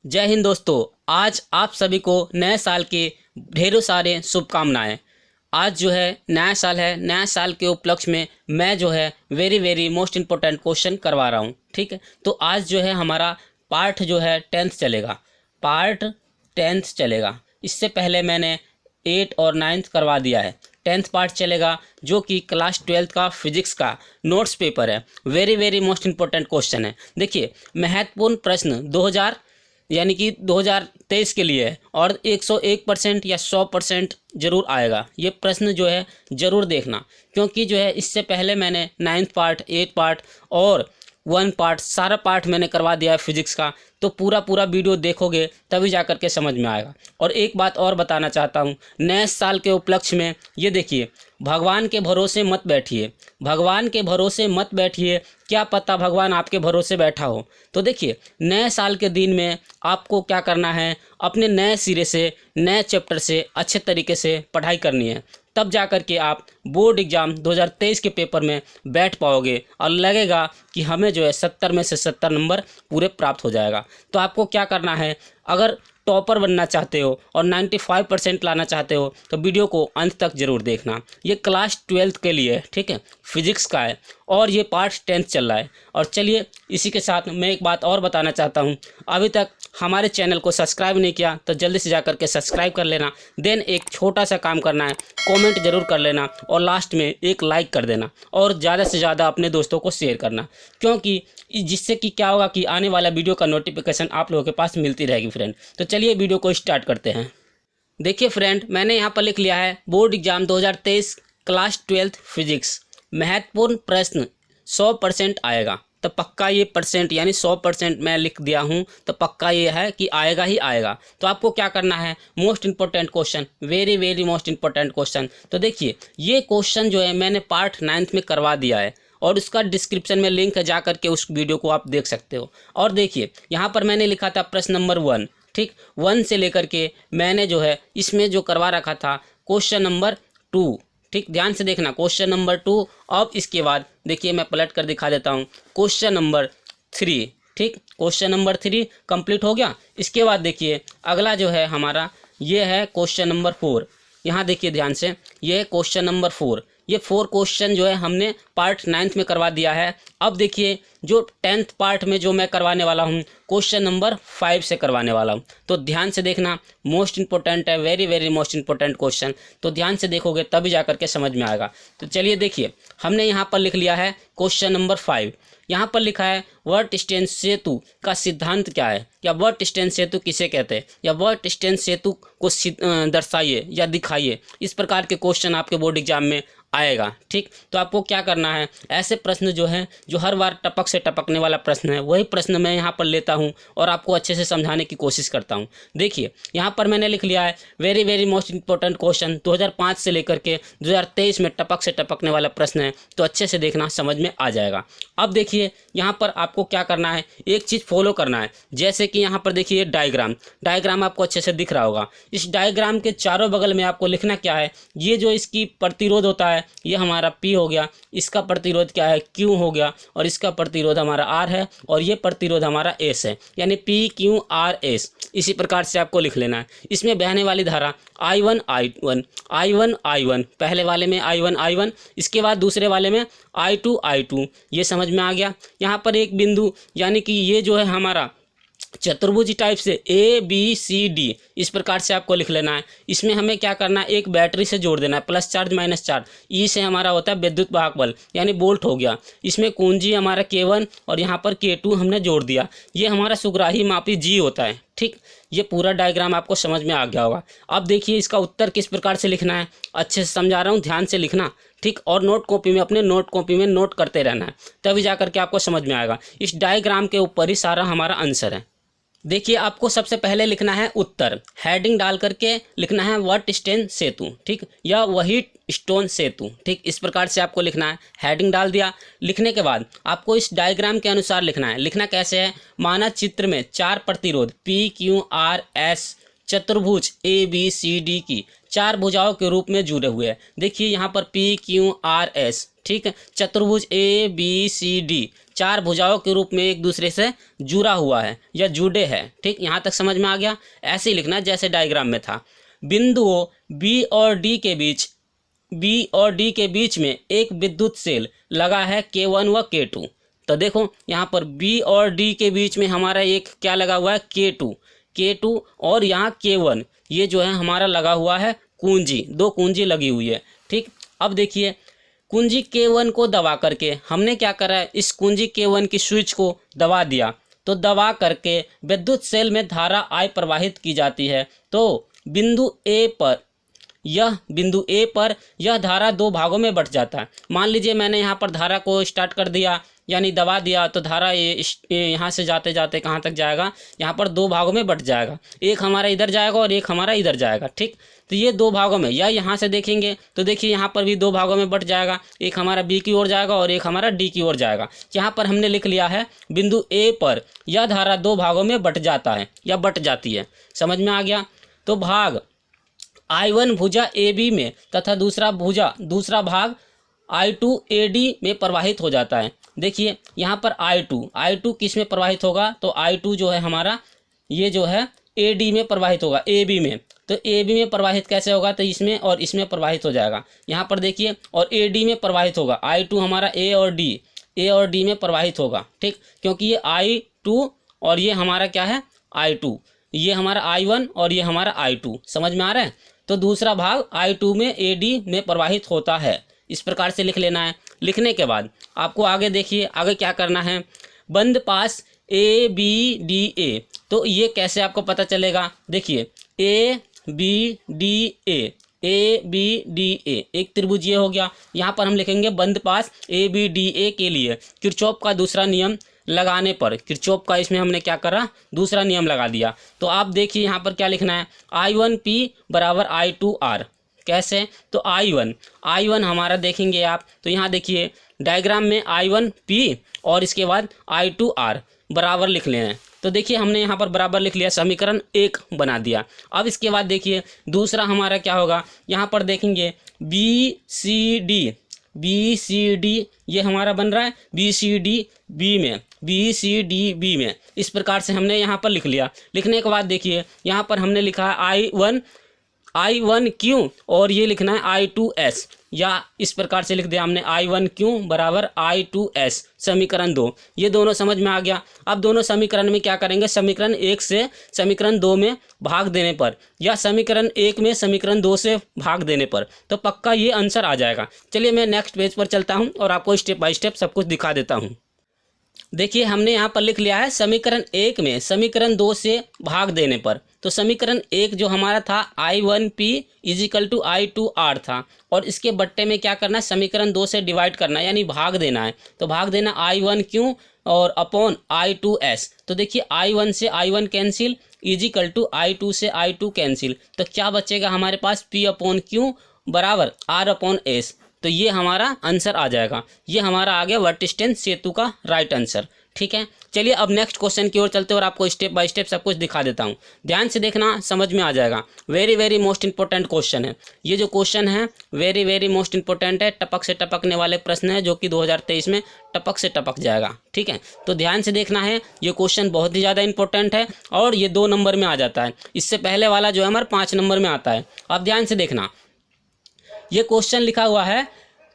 जय हिंद दोस्तों। आज आप सभी को नए साल के ढेरों सारे शुभकामनाएं। आज जो है नया साल है, नया साल के उपलक्ष्य में मैं जो है वेरी मोस्ट इम्पोर्टेंट क्वेश्चन करवा रहा हूँ। ठीक है, तो आज जो है हमारा पार्ट जो है 10th चलेगा, पार्ट 10th चलेगा। इससे पहले मैंने 8 और 9th करवा दिया है, 10th पार्ट चलेगा जो कि क्लास 12th का फिजिक्स का नोट्स पेपर है। वेरी मोस्ट इम्पोर्टेंट क्वेश्चन है। देखिए, महत्वपूर्ण प्रश्न 2023 के लिए है और 101% या 100% जरूर आएगा। ये प्रश्न जो है ज़रूर देखना, क्योंकि जो है इससे पहले मैंने 9th पार्ट, 8 पार्ट और 1 पार्ट सारा पार्ट मैंने करवा दिया है फिजिक्स का। तो पूरा वीडियो देखोगे तभी जा कर के समझ में आएगा। और एक बात और बताना चाहता हूँ, नए साल के उपलक्ष्य में ये देखिए, भगवान के भरोसे मत बैठिए, भगवान के भरोसे मत बैठिए। क्या पता भगवान आपके भरोसे बैठा हो। तो देखिए, नए साल के दिन में आपको क्या करना है, अपने नए सिरे से, नए चैप्टर से अच्छे तरीके से पढ़ाई करनी है। तब जा कर के आप बोर्ड एग्ज़ाम 2023 के पेपर में बैठ पाओगे और लगेगा कि हमें जो है 70 में से 70 नंबर पूरे प्राप्त हो जाएगा। तो आपको क्या करना है, अगर टॉपर बनना चाहते हो और 95% लाना चाहते हो तो वीडियो को अंत तक ज़रूर देखना। ये क्लास 12th के लिए है, ठीक है, फिजिक्स का है और ये पार्ट 10th चल रहा है। और चलिए, इसी के साथ मैं एक बात और बताना चाहता हूँ, अभी तक हमारे चैनल को सब्सक्राइब नहीं किया तो जल्दी से जाकर के सब्सक्राइब कर लेना। देन एक छोटा सा काम करना है, कमेंट जरूर कर लेना और लास्ट में एक लाइक कर देना और ज़्यादा से ज़्यादा अपने दोस्तों को शेयर करना, क्योंकि जिससे कि क्या होगा कि आने वाला वीडियो का नोटिफिकेशन आप लोगों के पास मिलती रहेगी फ्रेंड। तो चलिए वीडियो को स्टार्ट करते हैं। देखिए फ्रेंड, मैंने यहाँ पर लिख लिया है board exam 2023 class 12th physics, महत्वपूर्ण प्रश्न 100% आएगा। तो पक्का ये परसेंट यानी 100% मैं लिख दिया हूँ, तो पक्का ये है कि आएगा ही आएगा। तो आपको क्या करना है, most important question, very most important question. तो देखिए, ये क्वेश्चन जो है मैंने पार्ट 9th में करवा दिया है और उसका डिस्क्रिप्शन में लिंक है, जा करके उस वीडियो को आप देख सकते हो। और देखिए, यहाँ पर मैंने लिखा था प्रश्न नंबर 1, ठीक, 1 से लेकर के मैंने जो है इसमें जो करवा रखा था क्वेश्चन नंबर 2, ठीक, ध्यान से देखना, क्वेश्चन नंबर 2। अब इसके बाद देखिए, मैं पलट कर दिखा देता हूँ, क्वेश्चन नंबर 3, ठीक, क्वेश्चन नंबर 3 कंप्लीट हो गया। इसके बाद देखिए अगला जो है हमारा ये है क्वेश्चन नंबर 4। यहाँ देखिए ध्यान से, ये है क्वेश्चन नंबर 4। ये 4 क्वेश्चन जो है हमने पार्ट 9th में करवा दिया है। अब देखिए, जो 10th पार्ट में जो मैं करवाने वाला हूँ, क्वेश्चन नंबर 5 से करवाने वाला हूँ। तो ध्यान से देखना, मोस्ट इंपॉर्टेंट है, वेरी मोस्ट इंपॉर्टेंट क्वेश्चन। तो ध्यान से देखोगे तभी जा करके समझ में आएगा। तो चलिए देखिए, हमने यहाँ पर लिख लिया है क्वेश्चन नंबर 5। यहाँ पर लिखा है वर्ट-स्टेन सेतु का सिद्धांत क्या है, या वर्ट-स्टेन सेतु किसे कहते हैं, या वर्ट-स्टेन सेतु को दर्शाइए या दिखाइए। इस प्रकार के क्वेश्चन आपके बोर्ड एग्जाम में आएगा, ठीक। तो आपको क्या करना है, ऐसे प्रश्न जो है, जो हर बार टपक से टपकने वाला प्रश्न है, वही प्रश्न मैं यहाँ पर लेता हूँ और आपको अच्छे से समझाने की कोशिश करता हूँ। देखिए, यहाँ पर मैंने लिख लिया है वेरी मोस्ट इंपॉर्टेंट क्वेश्चन, 2005 से लेकर के 2023 में टपक से टपकने वाला प्रश्न है। तो अच्छे से देखना, समझ में आ जाएगा। अब देखिए, यहाँ पर आपको क्या करना है, एक चीज़ फॉलो करना है। जैसे कि यहाँ पर देखिए डायग्राम आपको अच्छे से दिख रहा होगा। इस डायग्राम के चारों बगल में आपको लिखना क्या है, ये जो इसकी प्रतिरोध होता है, ये हमारा P हो गया, इसका प्रतिरोध क्या है, Q हो गया, और इसका प्रतिरोध हमारा R है, और ये प्रतिरोध हमारा S है, यानी PQRS। इसी प्रकार से आपको लिख लेना है। इसमें बहने वाली धारा I1 पहले वाले में I1, इसके बाद दूसरे वाले में I2। ये समझ में आ गया। यहाँ पर एक बिंदु, यानी कि ये जो है हमारा चतुर्भुज टाइप से ABCD, इस प्रकार से आपको लिख लेना है। इसमें हमें क्या करना है, एक बैटरी से जोड़ देना है, प्लस चार्ज माइनस चार्ज। ई से हमारा होता है विद्युत वाहक बल, यानी वोल्ट हो गया। इसमें कुंजी हमारा K1 और यहाँ पर K2 हमने जोड़ दिया। ये हमारा सुग्राही मापी G होता है, ठीक। ये पूरा डायग्राम आपको समझ में आ गया होगा। अब देखिए, इसका उत्तर किस प्रकार से लिखना है, अच्छे से समझा रहा हूँ, ध्यान से लिखना, ठीक। और नोट कॉपी में, अपने नोट कॉपी में नोट करते रहना है, तभी जा करके आपको समझ में आएगा। इस डायग्राम के ऊपर ही सारा हमारा आंसर है। देखिए, आपको सबसे पहले लिखना है उत्तर, हेडिंग डाल करके लिखना है वर्ट-स्टेन सेतु, ठीक, या व्हीटस्टोन सेतु, ठीक। इस प्रकार से आपको लिखना है। हेडिंग डाल दिया, लिखने के बाद आपको इस डायग्राम के अनुसार लिखना है। लिखना कैसे है, माना चित्र में 4 प्रतिरोध PQRS चतुर्भुज ABCD की 4 भुजाओं के रूप में जुड़े हुए हैं। देखिए यहाँ पर PQRS, ठीक है, चतुर्भुज ABCD 4 भुजाओं के रूप में एक दूसरे से जुड़ा हुआ है या जुड़े हैं। ठीक, यहाँ तक समझ में आ गया। ऐसे ही लिखना जैसे डायग्राम में था। बिंदुओं B और D के बीच में एक विद्युत सेल लगा है K1 व K2। तो देखो यहाँ पर B और D के बीच में हमारा एक क्या लगा हुआ है, K2 और यहाँ K1, ये जो है हमारा लगा हुआ है कुंजी, 2 कुंजी लगी हुई है। ठीक, अब देखिए कुंजी K1 को दबा करके हमने क्या करा है, इस कुंजी K1 की स्विच को दबा दिया। तो दबा करके विद्युत सेल में धारा I प्रवाहित की जाती है। तो बिंदु A पर यह धारा 2 भागों में बट जाता है। मान लीजिए मैंने यहाँ पर धारा को स्टार्ट कर दिया यानी दबा दिया, तो धारा यहाँ से जाते जाते कहाँ तक जाएगा, यहाँ पर 2 भागों में बट जाएगा। एक हमारा इधर जाएगा और एक हमारा इधर जाएगा। ठीक, तो ये 2 भागों में, या यहाँ से देखेंगे तो देखिए यहाँ पर भी 2 भागों में बट जाएगा। एक हमारा B की ओर जाएगा और एक हमारा D की ओर जाएगा। यहाँ पर हमने लिख लिया है बिंदु A पर यह धारा 2 भागों में बट जाता है या बट जाती है। समझ में आ गया। तो भाग I1 भुजा AB में तथा दूसरा भाग I2 AD में प्रवाहित हो जाता है। देखिए यहाँ पर I2 किस में प्रवाहित होगा, तो I2 जो है हमारा ये जो है AD में प्रवाहित होगा, AB में। तो AB में प्रवाहित कैसे होगा, तो इसमें और इसमें प्रवाहित हो जाएगा। यहाँ पर देखिए, और AD में प्रवाहित होगा। I2 हमारा A और D में प्रवाहित होगा। ठीक, क्योंकि ये I2 और ये हमारा क्या है I2, ये हमारा I1 और ये हमारा I2। समझ में आ रहा है। तो दूसरा भाग I2 में AD में प्रवाहित होता है। इस प्रकार से लिख लेना है। लिखने के बाद आपको आगे देखिए, आगे क्या करना है, बंद पास ABDA। तो ये कैसे आपको पता चलेगा, देखिए ABDA एक त्रिभुज ये हो गया। यहाँ पर हम लिखेंगे बंद पास ABDA के लिए किरचॉफ का दूसरा नियम लगाने पर, किरचॉफ का इसमें हमने क्या करा, दूसरा नियम लगा दिया। तो आप देखिए यहाँ पर क्या लिखना है, I1P बराबर I2R। कैसे, तो I1 हमारा देखेंगे आप, तो यहाँ देखिए डायग्राम में I1P और इसके बाद I2R बराबर लिख लेना है। तो देखिए हमने यहाँ पर बराबर लिख लिया, समीकरण 1 बना दिया। अब इसके बाद देखिए दूसरा हमारा क्या होगा, यहाँ पर देखेंगे BCD ये हमारा बन रहा है BCD B में। इस प्रकार से हमने यहाँ पर लिख लिया। लिखने के बाद देखिए यहाँ पर हमने लिखा है I1Q और ये लिखना है I2S, या इस प्रकार से लिख दिया हमने I1Q बराबर I2S, समीकरण 2। ये दोनों समझ में आ गया। अब दोनों समीकरण में क्या करेंगे, समीकरण 1 से समीकरण 2 में भाग देने पर या समीकरण 1 में समीकरण 2 से भाग देने पर तो पक्का ये आंसर आ जाएगा। चलिए मैं नेक्स्ट पेज पर चलता हूँ और आपको स्टेप बाय स्टेप सब कुछ दिखा देता हूँ। देखिए हमने यहाँ पर लिख लिया है समीकरण 1 में समीकरण 2 से भाग देने पर। तो समीकरण 1 जो हमारा था I1P = I2R था, और इसके बट्टे में क्या करना है, समीकरण 2 से डिवाइड करना है यानी भाग देना है। तो भाग देना I1Q और अपॉन I2S। तो देखिए I1 से I1 कैंसिल = I2 से I2 कैंसिल, तो क्या बचेगा हमारे पास, P/Q बराबर R/S। तो ये हमारा आंसर आ जाएगा। ये हमारा आ गया वर्टिस्टेन सेतु का राइट आंसर। ठीक है, चलिए अब नेक्स्ट क्वेश्चन की ओर चलते हैं और आपको स्टेप बाय स्टेप सब कुछ दिखा देता हूँ। ध्यान से देखना, समझ में आ जाएगा। वेरी मोस्ट इंपॉर्टेंट क्वेश्चन है ये जो क्वेश्चन है, वेरी मोस्ट इंपॉर्टेंट है। टपक से टपकने वाले प्रश्न है जो कि 2023 में टपक से टपक जाएगा। ठीक है, तो ध्यान से देखना है। ये क्वेश्चन बहुत ही ज़्यादा इंपॉर्टेंट है और ये 2 नंबर में आ जाता है। इससे पहले वाला जो है हमारा 5 नंबर में आता है। अब ध्यान से देखना, ये क्वेश्चन लिखा हुआ है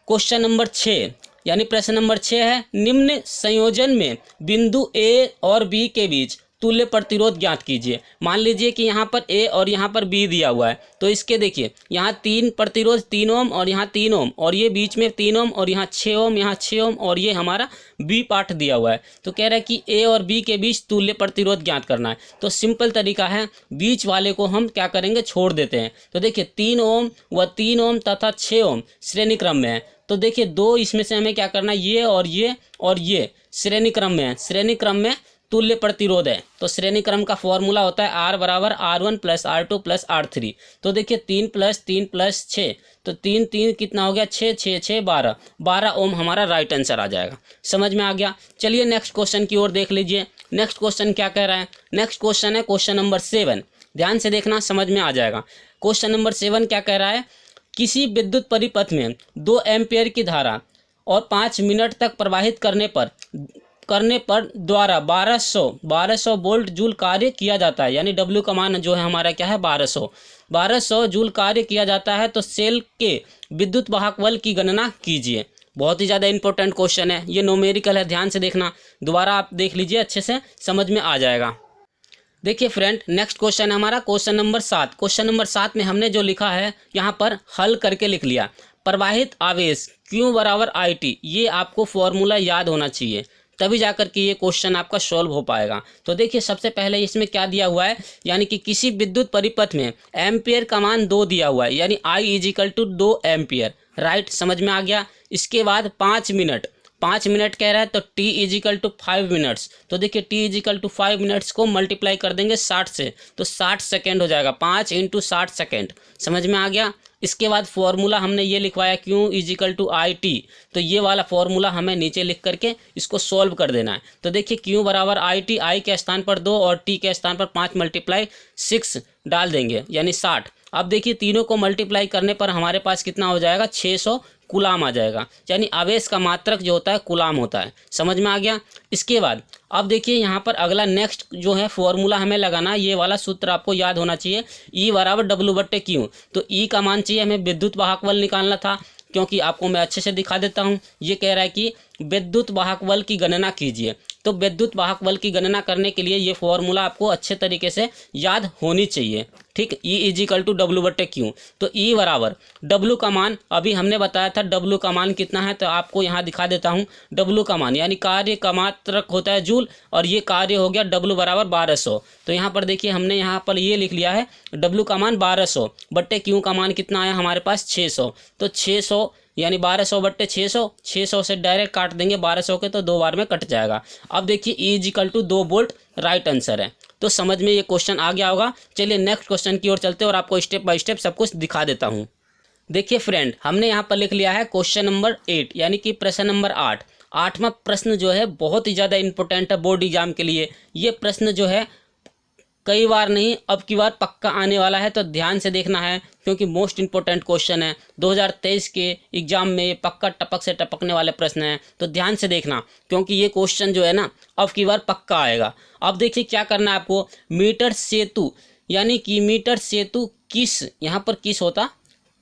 क्वेश्चन नंबर 6 यानी प्रश्न नंबर 6 है, निम्न संयोजन में बिंदु A और B के बीच तुल्य प्रतिरोध ज्ञात कीजिए। मान लीजिए कि यहाँ पर A और यहाँ पर B दिया हुआ है, तो इसके देखिए यहाँ 3 प्रतिरोध 3 ओम और यहाँ 3 ओम और ये बीच में 3 ओम और यहाँ 6 ओम, यहाँ 6 ओम और ये हमारा B पार्ट दिया हुआ है। तो कह रहा है कि A और B के बीच तुल्य प्रतिरोध ज्ञात करना है। तो सिंपल तरीका है, बीच वाले को हम क्या करेंगे, छोड़ देते हैं। तो देखिए 3 ओम व 3 ओम तथा 6 ओम श्रेणी क्रम में है। तो देखिए 2 इसमें से हमें क्या करना है, ये और ये श्रेणी क्रम में है, श्रेणी क्रम में तुल्य प्रतिरोध है। तो श्रेणी क्रम का फॉर्मूला होता है R बराबर R1 + R2 + R3। तो देखिए 3 + 3 + 6, तो 3 3 कितना हो गया, 6 6 6 12 ओम हमारा राइट आंसर आ जाएगा। समझ में आ गया। चलिए नेक्स्ट क्वेश्चन की ओर देख लीजिए। नेक्स्ट क्वेश्चन क्या कह रहा है, नेक्स्ट क्वेश्चन है क्वेश्चन नंबर 7। ध्यान से देखना, समझ में आ जाएगा। क्वेश्चन नंबर 7 क्या कह रहा है, किसी विद्युत परिपथ में 2 एम्पियर की धारा और 5 मिनट तक प्रवाहित करने पर द्वारा 1200 वोल्ट जूल कार्य किया जाता है, यानी W का मान जो है हमारा क्या है 1200 जूल कार्य किया जाता है, तो सेल के विद्युत वाहक बल की गणना कीजिए। बहुत ही ज़्यादा इंपॉर्टेंट क्वेश्चन है, ये न्यूमेरिकल है, ध्यान से देखना, दोबारा आप देख लीजिए, अच्छे से समझ में आ जाएगा। देखिए फ्रेंड, नेक्स्ट क्वेश्चन है हमारा क्वेश्चन नंबर 7। क्वेश्चन नंबर 7 में हमने जो लिखा है यहाँ पर हल करके लिख लिया, प्रवाहित आवेश Q बराबर IT, ये आपको फॉर्मूला याद होना चाहिए, तभी जाकर के ये क्वेश्चन आपका सॉल्व हो पाएगा। तो देखिए सबसे पहले इसमें क्या दिया हुआ है, यानी कि किसी विद्युत परिपथ में एम्पियर का मान 2 दिया हुआ है, यानी I is equal to 2 ampere, right, समझ में आ गया। इसके बाद 5 मिनट कह रहा है, तो T इजिकल टू 5 मिनट्स, तो देखिए T इजिकल टू 5 मिनट्स को मल्टीप्लाई कर देंगे 60 से, तो 60 सेकेंड हो जाएगा, 5 × 60 सेकेंड, समझ में आ गया। इसके बाद फॉर्मूला हमने ये लिखवाया Q इजिकल टू IT, तो ये वाला फॉर्मूला हमें नीचे लिख करके इसको सॉल्व कर देना है। तो देखिए Q बराबर IT, I के स्थान पर 2 और T के स्थान पर 5 × 6 डाल देंगे, यानी 60। अब देखिए तीनों को मल्टीप्लाई करने पर हमारे पास कितना हो जाएगा, 600 कुलाम आ जाएगा, यानी आवेश का मात्रक जो होता है कुलाम होता है, समझ में आ गया। इसके बाद अब देखिए यहाँ पर अगला नेक्स्ट जो है फॉर्मूला हमें लगाना, ये वाला सूत्र आपको याद होना चाहिए, E बराबर W/Q। तो E का मान चाहिए हमें विद्युत वाहक बल निकालना था, क्योंकि आपको मैं अच्छे से दिखा देता हूँ। ये कह रहा है कि विद्युत वाहक बल की गणना कीजिए, तो विद्युत वाहक बल की गणना करने के लिए ये फॉर्मूला आपको अच्छे तरीके से याद होनी चाहिए, ठीक। E इजिकल टू W/Q, तो E बराबर W का मान, अभी हमने बताया था W का मान कितना है, तो आपको यहाँ दिखा देता हूँ। W का मान यानी कार्य का मात्रक होता है जूल, और ये कार्य हो गया W बराबर 1200। तो यहाँ पर देखिए हमने यहाँ पर ये लिख लिया है, W का मान 1200/Q का मान कितना आया हमारे पास 600, तो 600 यानी 1200/600, 600 से डायरेक्ट काट देंगे 1200 के, तो 2 बार में कट जाएगा। अब देखिए E is equal to 2 volt right answer है, तो समझ में ये क्वेश्चन आ गया होगा। चलिए नेक्स्ट क्वेश्चन की ओर चलते हैं और आपको स्टेप बाय स्टेप सब कुछ दिखा देता हूँ। देखिए फ्रेंड, हमने यहाँ पर लिख लिया है क्वेश्चन नंबर 8, यानी कि प्रश्न नंबर 8। 8वां प्रश्न जो है बहुत ही ज़्यादा इंपॉर्टेंट है बोर्ड एग्जाम के लिए। ये प्रश्न जो है कई बार नहीं, अब की बार पक्का आने वाला है, तो ध्यान से देखना है, क्योंकि मोस्ट इंपॉर्टेंट क्वेश्चन है। 2023 के एग्जाम में ये पक्का टपक से टपकने वाले प्रश्न हैं, तो ध्यान से देखना, क्योंकि ये क्वेश्चन जो है ना अब की बार पक्का आएगा। अब देखिए क्या करना है आपको, मीटर सेतु, यानी कि मीटर सेतु किस, यहाँ पर किस होता,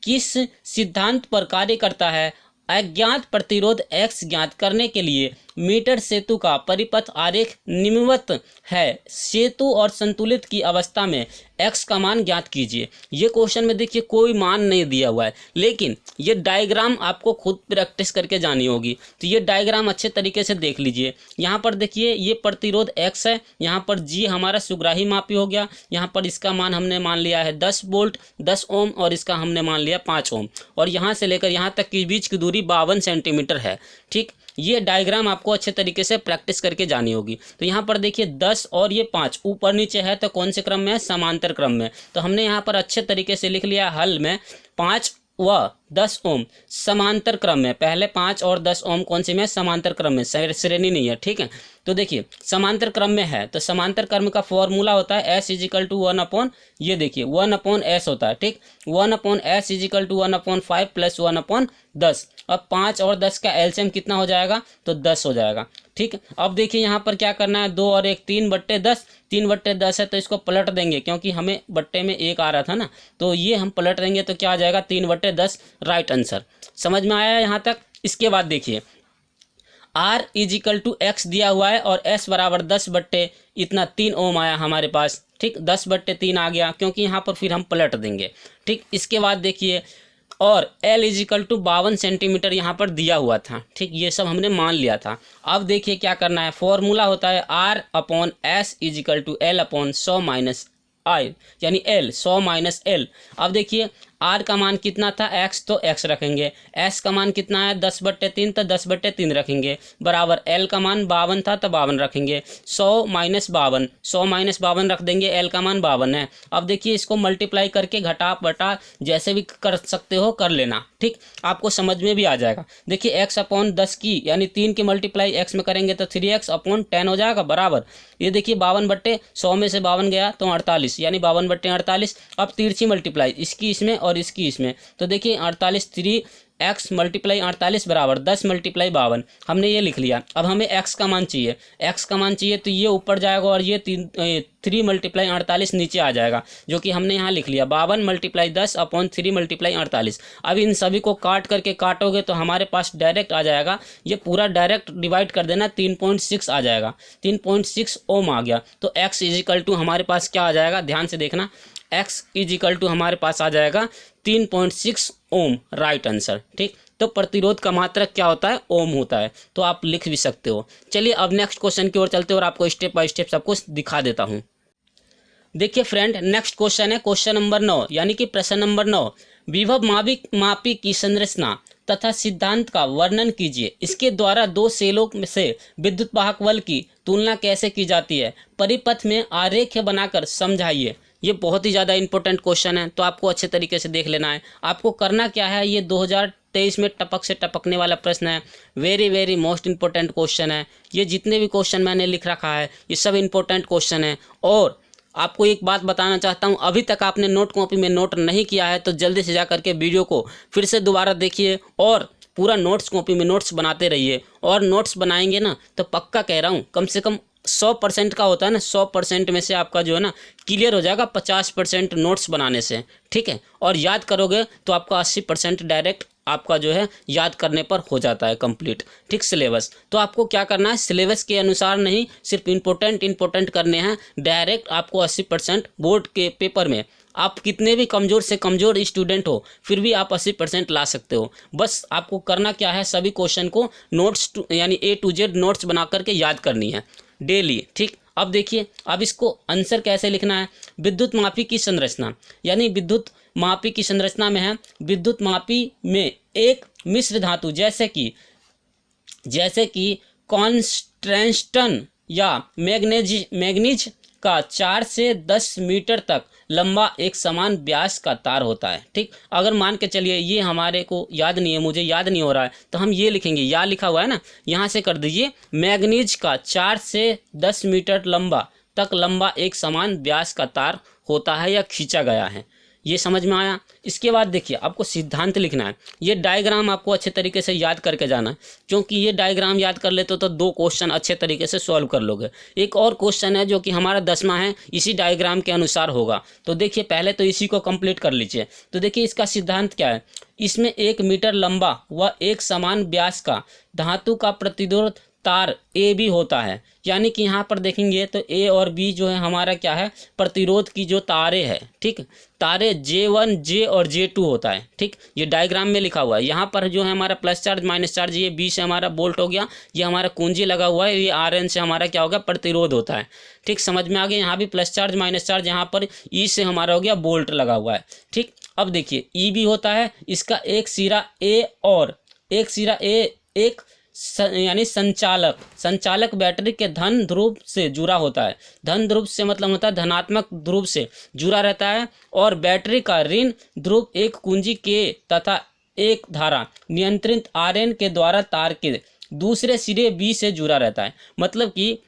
किस सिद्धांत पर कार्य करता है। अज्ञात प्रतिरोध X ज्ञात करने के लिए मीटर सेतु का परिपथ आरेख निम्नवत है। सेतु और संतुलित की अवस्था में X का मान ज्ञात कीजिए। ये क्वेश्चन में देखिए कोई मान नहीं दिया हुआ है, लेकिन ये डायग्राम आपको खुद प्रैक्टिस करके जानी होगी। तो ये डायग्राम अच्छे तरीके से देख लीजिए। यहाँ पर देखिए ये प्रतिरोध X है, यहाँ पर G हमारा सुग्राही मापी हो गया, यहाँ पर इसका मान हमने मान लिया है 10 वोल्ट 10 ओम, और इसका हमने मान लिया 5 ओम, और यहाँ से लेकर यहाँ तक की बीच की दूरी 52 सेंटीमीटर है, ठीक। ये डायग्राम आपको अच्छे तरीके से प्रैक्टिस करके जानी होगी। तो यहाँ पर देखिए 10 और ये 5 ऊपर नीचे है, तो कौन से क्रम में है, समांतर क्रम में। तो हमने यहाँ पर अच्छे तरीके से लिख लिया हल में 5 व 10 ओम समांतर क्रम में, पहले 5 और 10 ओम कौन से में, समांतर क्रम में, श्रेणी नहीं है, ठीक है। तो देखिए समांतर क्रम में है, तो समांतर क्रम का फॉर्मूला होता है S इजिकल टू 1/, ये देखिए 1/S होता है, ठीक। 1/S is equal to 1/5 plus 1/10। अब 5 और 10 का एलसीएम कितना हो जाएगा, तो 10 हो जाएगा, ठीक। अब देखिए यहाँ पर क्या करना है, 2 और 1 3/10, 3/10 है, तो इसको पलट देंगे, क्योंकि हमें बट्टे में 1 आ रहा था ना, तो ये हम पलट देंगे, तो क्या आ जाएगा 3/10 राइट आंसर। समझ में आया यहाँ तक। इसके बाद देखिए R इजिकल टू X दिया हुआ है, और S बराबर 10/3 ओम आया हमारे पास, ठीक। 10/3 आ गया, क्योंकि यहाँ पर फिर हम पलट देंगे, ठीक। इसके बाद देखिए और L इजिकल टू 52 सेंटीमीटर यहाँ पर दिया हुआ था, ठीक। ये सब हमने मान लिया था। अब देखिए क्या करना है, फॉर्मूला होता है R/S is equal to L/100 - I, यानी L 100 - L। अब देखिए आर का मान कितना था x, तो x रखेंगे। s का मान कितना है 10/3, तो 10/3 रखेंगे, बराबर l का मान 52 था तो 52 रखेंगे। 100 - 52, 100 - 52 रख देंगे, l का मान 52 है। अब देखिए इसको मल्टीप्लाई करके घटा बटा जैसे भी कर सकते हो कर लेना, ठीक, आपको समझ में भी आ जाएगा। देखिए x/10 की यानी 3 की मल्टीप्लाई x में करेंगे तो 3x/10 हो जाएगा, बराबर ये देखिए 52/100 में से 52 गया तो 48, यानी 52/48। अब तिरछी मल्टीप्लाई इसकी इसमें और इसकी इसमें, तो देखिए 48 3x × 48 बराबर 10 × 52, हमने ये लिख लिया। अब हमें x का मान चाहिए, x का मान चाहिए तो ये ऊपर जाएगा और ये 3 × 48 नीचे आ जाएगा, जो कि हमने यहाँ लिख लिया 52 × 10/3 × 48। अब इन सभी को काट करके काटोगे तो हमारे पास डायरेक्ट आ जाएगा, ये पूरा डायरेक्ट डिवाइड कर देना, 3.6 आ जाएगा, 3.6 ओम आ गया। तो x = हमारे पास क्या आ जाएगा, ध्यान से देखना, x = हमारे पास आ जाएगा 3.6 ओम, राइट आंसर, ठीक। तो प्रतिरोध का मात्रक क्या होता है, ओम होता है, तो आप लिख भी सकते हो। चलिए अब नेक्स्ट क्वेश्चन की ओर चलते हैं और आपको स्टेप बाय स्टेप सब कुछ दिखा देता हूँ। देखिए फ्रेंड, नेक्स्ट क्वेश्चन है क्वेश्चन नंबर 9, यानी कि प्रश्न नंबर 9। विभव मापी की संरचना तथा सिद्धांत का वर्णन कीजिए। इसके द्वारा दो सेलों में से विद्युत वाहक बल की तुलना कैसे की जाती है, परिपथ में आरेख बनाकर समझाइए। ये बहुत ही ज़्यादा इंपॉर्टेंट क्वेश्चन है, तो आपको अच्छे तरीके से देख लेना है। आपको करना क्या है, ये 2023 में टपक से टपकने वाला प्रश्न है, वेरी मोस्ट इंपॉर्टेंट क्वेश्चन है। ये जितने भी क्वेश्चन मैंने लिख रखा है ये सब इंपॉर्टेंट क्वेश्चन है। और आपको एक बात बताना चाहता हूँ, अभी तक आपने नोट कॉपी में नोट नहीं किया है तो जल्दी से जा करके वीडियो को फिर से दोबारा देखिए और पूरा नोट्स कॉपी में नोट्स बनाते रहिए। और नोट्स बनाएंगे ना तो पक्का कह रहा हूँ, कम से कम 100% का होता है ना, 100% में से आपका जो है ना क्लियर हो जाएगा 50% नोट्स बनाने से, ठीक है। और याद करोगे तो आपका 80% डायरेक्ट आपका जो है याद करने पर हो जाता है कंप्लीट, ठीक। सिलेबस तो आपको क्या करना है, सिलेबस के अनुसार नहीं, सिर्फ इंपॉर्टेंट करने हैं डायरेक्ट। आपको 80% बोर्ड के पेपर में, आप कितने भी कमज़ोर से कमज़ोर स्टूडेंट हो फिर भी आप 80% ला सकते हो। बस आपको करना क्या है, सभी क्वेश्चन को नोट्स यानी A to Z नोट्स बना करके याद करनी है डेली, ठीक। अब देखिए, अब इसको आंसर कैसे लिखना है। विद्युत मापी की संरचना, यानी विद्युत मापी की संरचना में है विद्युत मापी में एक मिश्र धातु जैसे कि कॉन्स्टेंटन या मैग्नीज का 4 से 10 मीटर तक लंबा एक समान व्यास का तार होता है, ठीक। अगर मान के चलिए ये हमारे को याद नहीं है, मुझे याद नहीं हो रहा है, तो हम ये लिखेंगे, या लिखा हुआ है ना, यहाँ से कर दीजिए, मैग्नीज का 4 से 10 मीटर लंबा एक समान व्यास का तार होता है या खींचा गया है। ये समझ में आया। इसके बाद देखिए आपको सिद्धांत लिखना है। ये डायग्राम आपको अच्छे तरीके से याद करके जाना है, क्योंकि ये डायग्राम याद कर लेते हो तो 2 क्वेश्चन अच्छे तरीके से सॉल्व कर लोगे। एक और क्वेश्चन है जो कि हमारा 10वां है, इसी डायग्राम के अनुसार होगा। तो देखिए पहले तो इसी को कंप्लीट कर लीजिए। तो देखिए इसका सिद्धांत क्या है, इसमें 1 मीटर लंबा व एक समान व्यास का धातु का प्रतिरोध तार ए बी होता है। यानी कि यहाँ पर देखेंगे तो ए और बी जो है हमारा क्या है, प्रतिरोध की जो तारे है, ठीक। तारे J1 J और J2 होता है, ठीक। ये डायग्राम में लिखा हुआ है। यहाँ पर जो है हमारा प्लस चार्ज माइनस चार्ज, ये बी से हमारा बोल्ट हो गया, ये हमारा कुंजी लगा हुआ है, ये RN से हमारा क्या होगा, प्रतिरोध होता है, ठीक। समझ में आ गया। यहाँ भी प्लस चार्ज माइनस चार्ज, यहाँ पर ई से हमारा हो गया बोल्ट लगा हुआ है, ठीक। अब देखिए ई भी होता है, इसका एक सिरा ए और एक सिरा ए एक यानी संचालक बैटरी के धन ध्रुव से जुड़ा होता है। धन ध्रुव से मतलब होता है धनात्मक ध्रुव से जुड़ा रहता है, और बैटरी का ऋण ध्रुव एक कुंजी के तथा एक धारा नियंत्रित RN के द्वारा तार के दूसरे सिरे B से जुड़ा रहता है। मतलब कि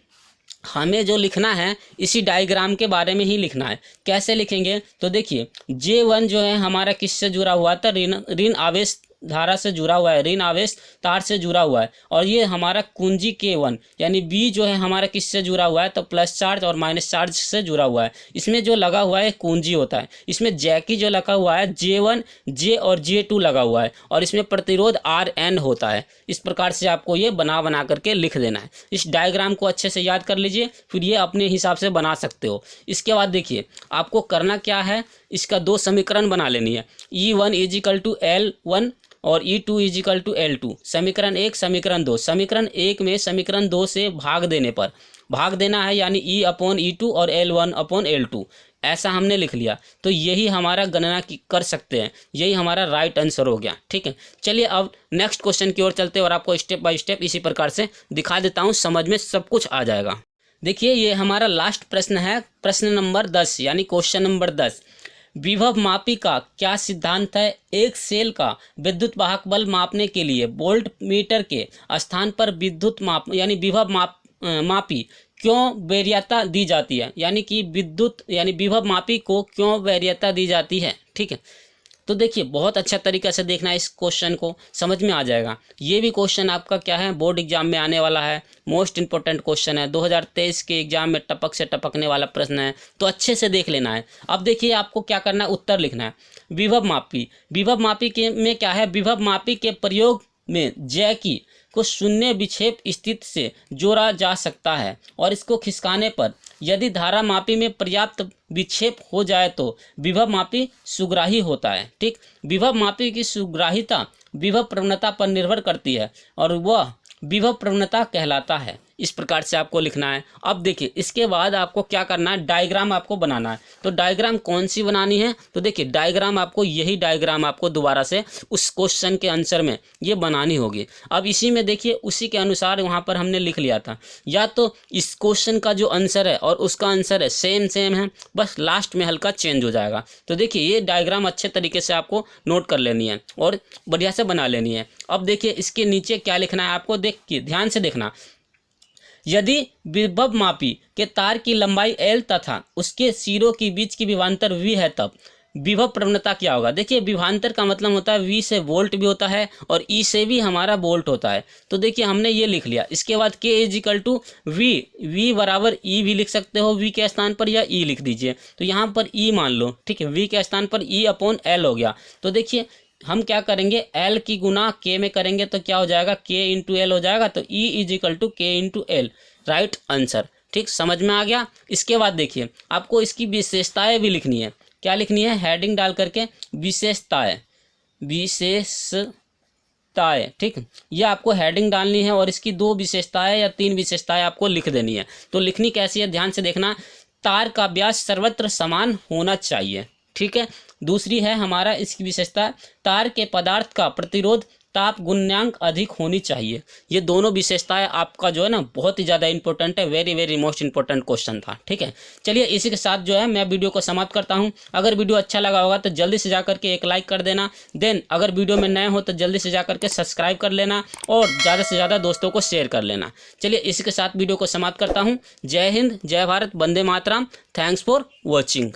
हमें जो लिखना है इसी डायग्राम के बारे में ही लिखना है। कैसे लिखेंगे, तो देखिए J1 जो है हमारा किससे जुड़ा हुआ था, ऋण आवेश धारा से जुड़ा हुआ है, ऋण आवेश तार से जुड़ा हुआ है। और ये हमारा कुंजी K1 यानी B जो है हमारा किससे जुड़ा हुआ है, तो प्लस चार्ज और माइनस चार्ज से जुड़ा हुआ है। इसमें जो लगा हुआ है कुंजी होता है। इसमें जैकी जो लगा हुआ है J1 J और J2 लगा हुआ है, और इसमें प्रतिरोध RN होता है। इस प्रकार से आपको ये बना करके लिख देना है। इस डायग्राम को अच्छे से याद कर लीजिए, फिर ये अपने हिसाब से बना सकते हो। इसके बाद देखिए आपको करना क्या है, इसका 2 समीकरण बना लेनी है। E1 = L1 और E2 = L2। समीकरण 1 समीकरण 2, समीकरण 1 में समीकरण 2 से भाग देना है, यानी E/E2 और L1/L2। ऐसा हमने लिख लिया, तो यही हमारा गणना कर सकते हैं, यही हमारा राइट आंसर हो गया। ठीक है, चलिए अब नेक्स्ट क्वेश्चन की ओर चलते हैं और आपको स्टेप बाय स्टेप इसी प्रकार से दिखा देता हूँ, समझ में सब कुछ आ जाएगा। देखिए ये हमारा लास्ट प्रश्न है, प्रश्न नंबर 10 यानी क्वेश्चन नंबर 10। विभव मापी का क्या सिद्धांत है? एक सेल का विद्युत वाहक बल मापने के लिए वोल्ट मीटर के स्थान पर विद्युत माप यानी विभव मापी क्यों वरीयता दी जाती है, यानी कि विभव मापी को क्यों वरीयता दी जाती है। ठीक है, तो देखिए बहुत अच्छा तरीका से देखना है, इस क्वेश्चन को समझ में आ जाएगा। ये भी क्वेश्चन आपका क्या है, बोर्ड एग्जाम में आने वाला है, मोस्ट इंपॉर्टेंट क्वेश्चन है, 2023 के एग्जाम में टपक से टपकने वाला प्रश्न है, तो अच्छे से देख लेना है। अब देखिए आपको क्या करना है, उत्तर लिखना है। विभव मापी के में क्या है, विभव मापी के प्रयोग में जैकी को शून्य विक्षेप स्थिति से जोड़ा जा सकता है और इसको खिसकाने पर यदि धारा मापी में पर्याप्त विक्षेप हो जाए तो विभव मापी सुग्राही होता है। ठीक, विभव मापी की सुग्राहिता विभव प्रवणता पर निर्भर करती है और वह विभव प्रवणता कहलाता है। इस प्रकार से आपको लिखना है। अब देखिए इसके बाद आपको क्या करना है, डायग्राम आपको बनाना है। तो डायग्राम कौन सी बनानी है, तो देखिए डायग्राम आपको यही डायग्राम आपको दोबारा से उस क्वेश्चन के आंसर में ये बनानी होगी। अब इसी में देखिए उसी के अनुसार वहाँ पर हमने लिख लिया था, या तो इस क्वेश्चन का जो आंसर है और उसका आंसर है सेम है, बस लास्ट में हल्का चेंज हो जाएगा। तो देखिए ये डायग्राम अच्छे तरीके से आपको नोट कर लेनी है और बढ़िया से बना लेनी है। अब देखिए इसके नीचे क्या लिखना है आपको, देखिए ध्यान से देखना। यदि विभव मापी के तार की लंबाई L तथा उसके सिरों के बीच की विभवांतर V है तब विभव प्रवणता क्या होगा। देखिए विभवांतर का मतलब होता है V से वोल्ट भी होता है और E से भी हमारा वोल्ट होता है। तो देखिए हमने ये लिख लिया। इसके बाद K इजिकल टू V बराबर E भी लिख सकते हो, V के स्थान पर, या E लिख दीजिए। तो यहाँ पर E मान लो, ठीक है, V के स्थान पर E अपॉन L हो गया। तो देखिए हम क्या करेंगे, L की गुना K में करेंगे तो क्या हो जाएगा, K इंटू L हो जाएगा। तो E is equal to K into L, right answer. ठीक, समझ में आ गया। इसके बाद देखिए आपको इसकी विशेषताएं भी लिखनी है। क्या लिखनी है, हेडिंग डाल करके विशेषताएं, ठीक, ये आपको हेडिंग डालनी है और इसकी 2 विशेषताएं या 3 विशेषताएं आपको लिख देनी है। तो लिखनी कैसी है, ध्यान से देखना। तार का व्यास सर्वत्र समान होना चाहिए। ठीक है, दूसरी है हमारा इसकी विशेषता, तार के पदार्थ का प्रतिरोध ताप गुणांक अधिक होनी चाहिए। ये दोनों विशेषताएं आपका जो है ना बहुत ही ज़्यादा इंपॉर्टेंट है, वेरी मोस्ट इंपॉर्टेंट क्वेश्चन था। ठीक है, चलिए इसी के साथ जो है मैं वीडियो को समाप्त करता हूं। अगर वीडियो अच्छा लगा होगा तो जल्दी से जाकर के एक लाइक कर देना। देन अगर वीडियो में नए हो तो जल्दी से जाकर के सब्सक्राइब कर लेना और ज़्यादा से ज़्यादा दोस्तों को शेयर कर लेना। चलिए इसी के साथ वीडियो को समाप्त करता हूँ। जय हिंद, जय भारत, वंदे मातरम। Thanks for watching.